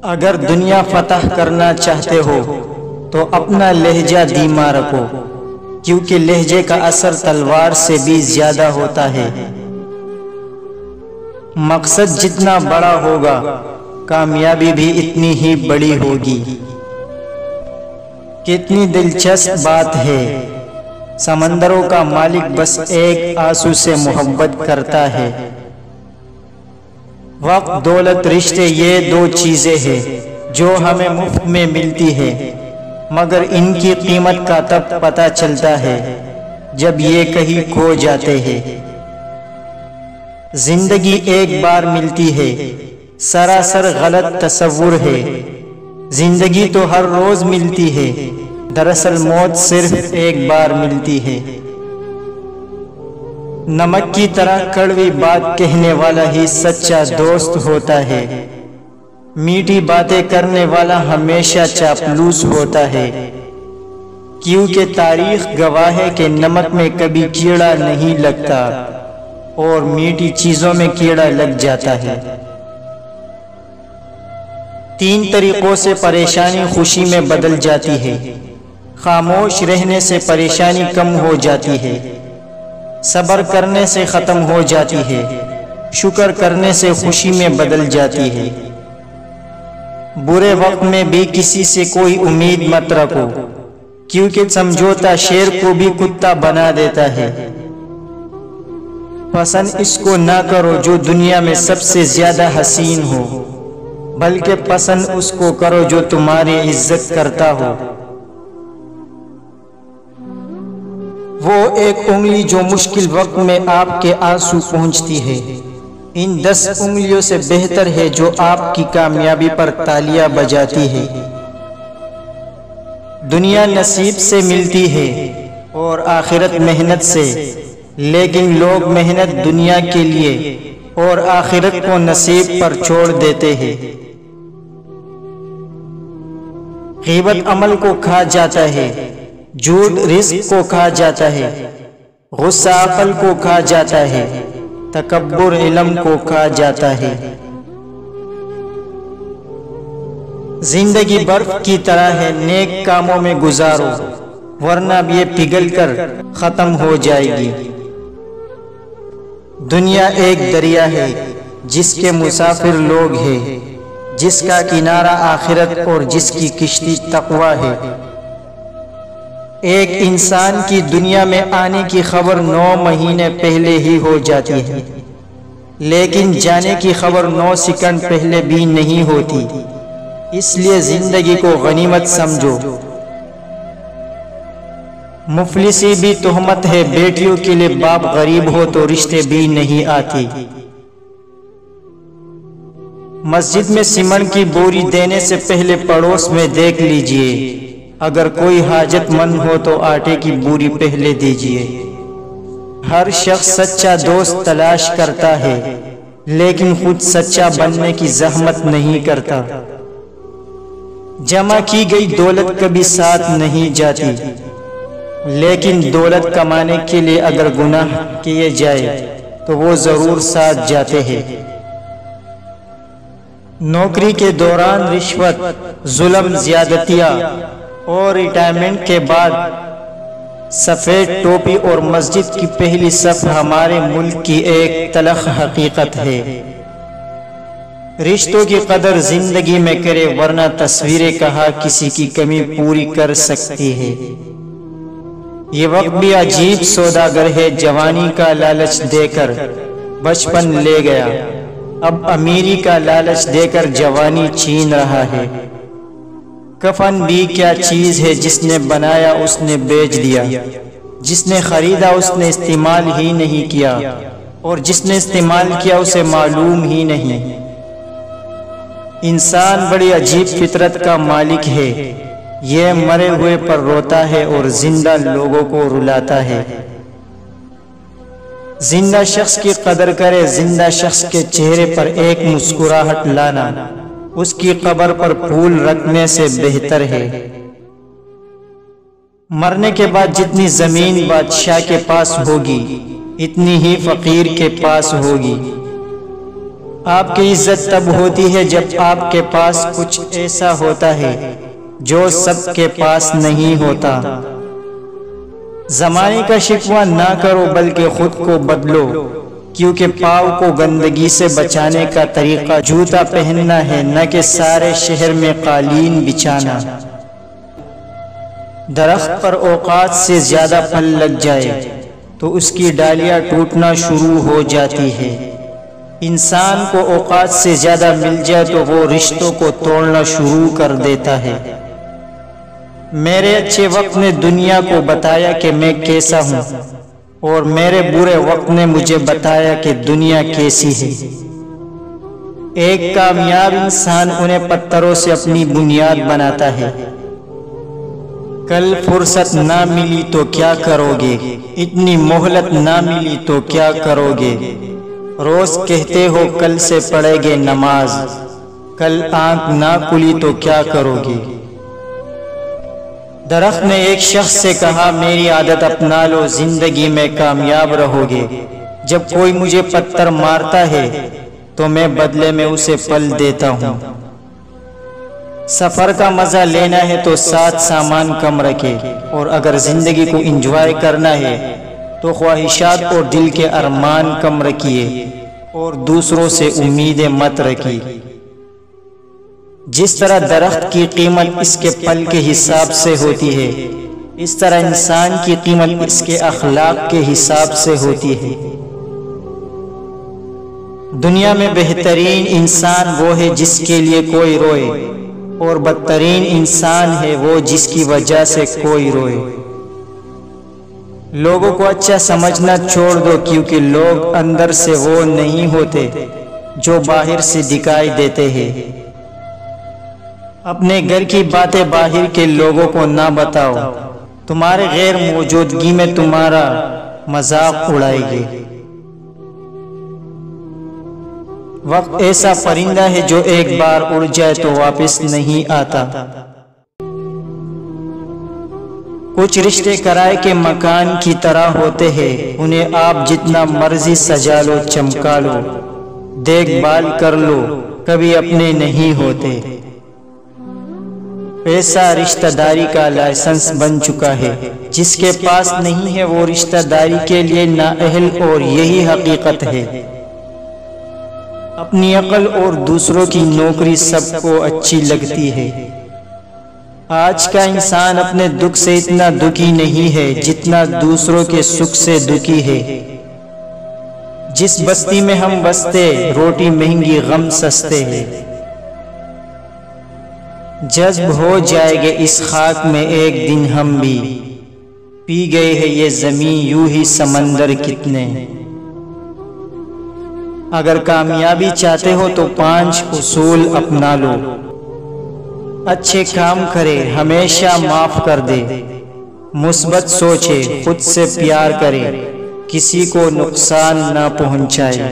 اگر دنیا فتح کرنا چاہتے ہو تو اپنا لہجہ دھیما رکھو، کیونکہ لہجے کا اثر تلوار سے بھی زیادہ ہوتا ہے۔ مقصد جتنا بڑا ہوگا، کامیابی بھی اتنی ہی بڑی ہوگی۔ کتنی دلچسپ بات ہے، سمندروں کا مالک بس ایک آنسو سے محبت کرتا ہے۔ وقت، دولت، رشتے، یہ دو چیزیں ہیں جو ہمیں مفت میں ملتی ہے، مگر ان کی قیمت کا تب پتہ چلتا ہے جب یہ کہیں کھو جاتے ہیں۔ زندگی ایک بار ملتی ہے، سراسر غلط تصور ہے۔ زندگی تو ہر روز ملتی ہے، دراصل موت صرف ایک بار ملتی ہے۔ نمک کی طرح کڑوی بات کہنے والا ہی سچا دوست ہوتا ہے۔ میٹھی باتیں کرنے والا ہمیشہ چاپلوس ہوتا ہے، کیونکہ تاریخ گواہ ہے کہ نمک میں کبھی کیڑا نہیں لگتا اور میٹھی چیزوں میں کیڑا لگ جاتا ہے۔ 3 طریقوں سے پریشانی خوشی میں بدل جاتی ہے۔ خاموش رہنے سے پریشانی کم ہو جاتی ہے، صبر کرنے سے ختم ہو جاتی ہے، شکر کرنے سے خوشی میں بدل جاتی ہے۔ برے وقت میں بھی کسی سے کوئی امید مت رکھو، کیونکہ سمجھوتا شیر کو بھی کتا بنا دیتا ہے۔ پسند اس کو نہ کرو جو دنیا میں سب سے زیادہ حسین ہو، بلکہ پسند اس کو کرو جو تمہاری عزت کرتا ہو۔ وہ ایک انگلی جو مشکل وقت میں آپ کے آنسو پہنچتی ہے، ان 10 انگلیوں سے بہتر ہے جو آپ کی کامیابی پر تالیاں بجاتی ہے۔ دنیا نصیب سے ملتی ہے اور آخرت محنت سے، لیکن لوگ محنت دنیا کے لیے اور آخرت کو نصیب پر چھوڑ دیتے ہیں۔ غیبت عمل کو کھا جاتا ہے، جھوٹ رزق کو کھا جاتا ہے، غصہ عقل کو کھا جاتا ہے، تکبر علم کو کھا جاتا ہے۔ زندگی برف کی طرح ہے، نیک کاموں میں گزارو ورنہ یہ پگھل کر ختم ہو جائے گی۔ دنیا ایک دریا ہے جس کے مسافر لوگ ہیں، جس کا کنارہ آخرت اور جس کی کشتی تقویٰ ہے۔ ایک انسان کی دنیا میں آنے کی خبر 9 مہینے پہلے ہی ہو جاتی ہے، لیکن جانے کی خبر 9 سیکنڈ پہلے بھی نہیں ہوتی۔ اس لیے زندگی کو غنیمت سمجھو۔ مفلسی بھی تہمت ہے، بیٹیوں کے لیے باپ غریب ہو تو رشتے بھی نہیں آتی۔ مسجد میں سیمنٹ کی بوری دینے سے پہلے پڑوس میں دیکھ لیجئے، اگر کوئی حاجت مند ہو تو آٹے کی بوری پہلے دیجئے۔ ہر شخص سچا دوست تلاش کرتا ہے، لیکن خود سچا بننے کی زحمت نہیں کرتا۔ جمع کی گئی دولت کبھی ساتھ نہیں جاتی، لیکن دولت کمانے کے لیے اگر گناہ کیے جائے تو وہ ضرور ساتھ جاتے ہیں۔ نوکری کے دوران رشوت، ظلم، زیادتیاں اور ریٹائرمنٹ کے بعد سفید ٹوپی اور مسجد کی پہلی صف ہمارے ملک کی ایک تلخ حقیقت ہے۔ رشتوں کی قدر زندگی میں کرے، ورنہ تصویریں کہاں کسی کی کمی پوری کر سکتی ہے۔ یہ وقت بھی عجیب سوداگر ہے، جوانی کا لالچ دے کر بچپن لے گیا، اب امیری کا لالچ دے کر جوانی چھین رہا ہے۔ کفن بھی کیا چیز ہے، جس نے بنایا اس نے بیچ دیا، جس نے خریدا اس نے استعمال ہی نہیں کیا، اور جس نے استعمال کیا اسے معلوم ہی نہیں۔ انسان بڑی عجیب فطرت کا مالک ہے، یہ مرے ہوئے پر روتا ہے اور زندہ لوگوں کو رلاتا ہے۔ زندہ شخص کی قدر کرے، زندہ شخص کے چہرے پر ایک مسکراہٹ لانا اس کی قبر پر پھول رکھنے سے بہتر ہے۔ مرنے کے بعد جتنی زمین بادشاہ کے پاس ہوگی، اتنی ہی فقیر کے پاس ہوگی۔ آپ کی عزت تب ہوتی ہے جب آپ کے پاس کچھ ایسا ہوتا ہے جو سب کے پاس نہیں ہوتا۔ زمانے کا شکوہ نہ کرو بلکہ خود کو بدلو، کیونکہ پاؤں کو گندگی سے بچانے کا طریقہ جوتا پہننا ہے، نہ کہ سارے شہر میں قالین بچھانا۔ درخت پر اوقات سے زیادہ پھل لگ جائے تو اس کی ڈالیاں ٹوٹنا شروع ہو جاتی ہے۔ انسان کو اوقات سے زیادہ مل جائے تو وہ رشتوں کو توڑنا شروع کر دیتا ہے۔ میرے اچھے وقت نے دنیا کو بتایا کہ میں کیسا ہوں، اور میرے برے وقت نے مجھے بتایا کہ دنیا کیسی ہے۔ ایک کامیاب انسان انہیں پتھروں سے اپنی بنیاد بناتا ہے۔ کل فرصت نہ ملی تو کیا کرو گے، اتنی مہلت نہ ملی تو کیا کرو گے، روز کہتے ہو کل سے پڑھیں گے نماز، کل آنکھ نہ کھلی تو کیا کرو گے۔ درخت نے ایک شخص سے کہا میری عادت اپنا لو، زندگی میں کامیاب رہو گے۔ جب کوئی مجھے پتھر مارتا ہے تو میں بدلے میں اسے پھل دیتا ہوں۔ سفر کا مزہ لینا ہے تو ساتھ سامان کم رکھے، اور اگر زندگی کو انجوائے کرنا ہے تو خواہشات اور دل کے ارمان کم رکھیے، اور دوسروں سے امیدیں مت رکھیے۔ جس طرح درخت کی قیمت اس کے پھل کے حساب سے ہوتی ہے، اس طرح انسان کی قیمت اس کے اخلاق کے حساب سے ہوتی ہے۔ دنیا میں بہترین انسان وہ ہے جس کے لیے کوئی روئے، اور بدترین انسان ہے وہ جس کی وجہ سے کوئی روئے۔ لوگوں کو اچھا سمجھنا چھوڑ دو، کیونکہ لوگ اندر سے وہ نہیں ہوتے جو باہر سے دکھائی دیتے ہیں۔ اپنے گھر کی باتیں باہر کے لوگوں کو نہ بتاؤ، تمہارے غیر موجودگی میں تمہارا مذاق اڑائے گی۔ وقت ایسا پرندہ ہے جو ایک بار اڑ جائے تو واپس نہیں آتا۔ کچھ رشتے کرائے کے مکان کی طرح ہوتے ہیں، انہیں آپ جتنا مرضی سجا لو، چمکا لو، دیکھ بھال کر لو، کبھی اپنے نہیں ہوتے۔ پیسہ رشتہ داری کا لائسنس بن چکا ہے، جس کے پاس نہیں ہے وہ رشتہ داری کے لیے نااہل، اور یہی حقیقت ہے۔ اپنی عقل اور دوسروں کی نوکری سب کو اچھی لگتی ہے۔ آج کا انسان اپنے دکھ سے اتنا دکھی نہیں ہے جتنا دوسروں کے سکھ سے دکھی ہے۔ جس بستی میں ہم بستے، روٹی مہنگی غم سستے ہیں۔ جذب ہو جائے گے اس خاک میں ایک دن ہم بھی، پی گئے ہیں یہ زمین یوں ہی سمندر کتنے۔ اگر کامیابی چاہتے ہو تو 5 اصول اپنا لو۔ اچھے کام کرے، ہمیشہ معاف کر دے، مثبت سوچے، خود سے پیار کرے، کسی کو نقصان نہ پہنچائے۔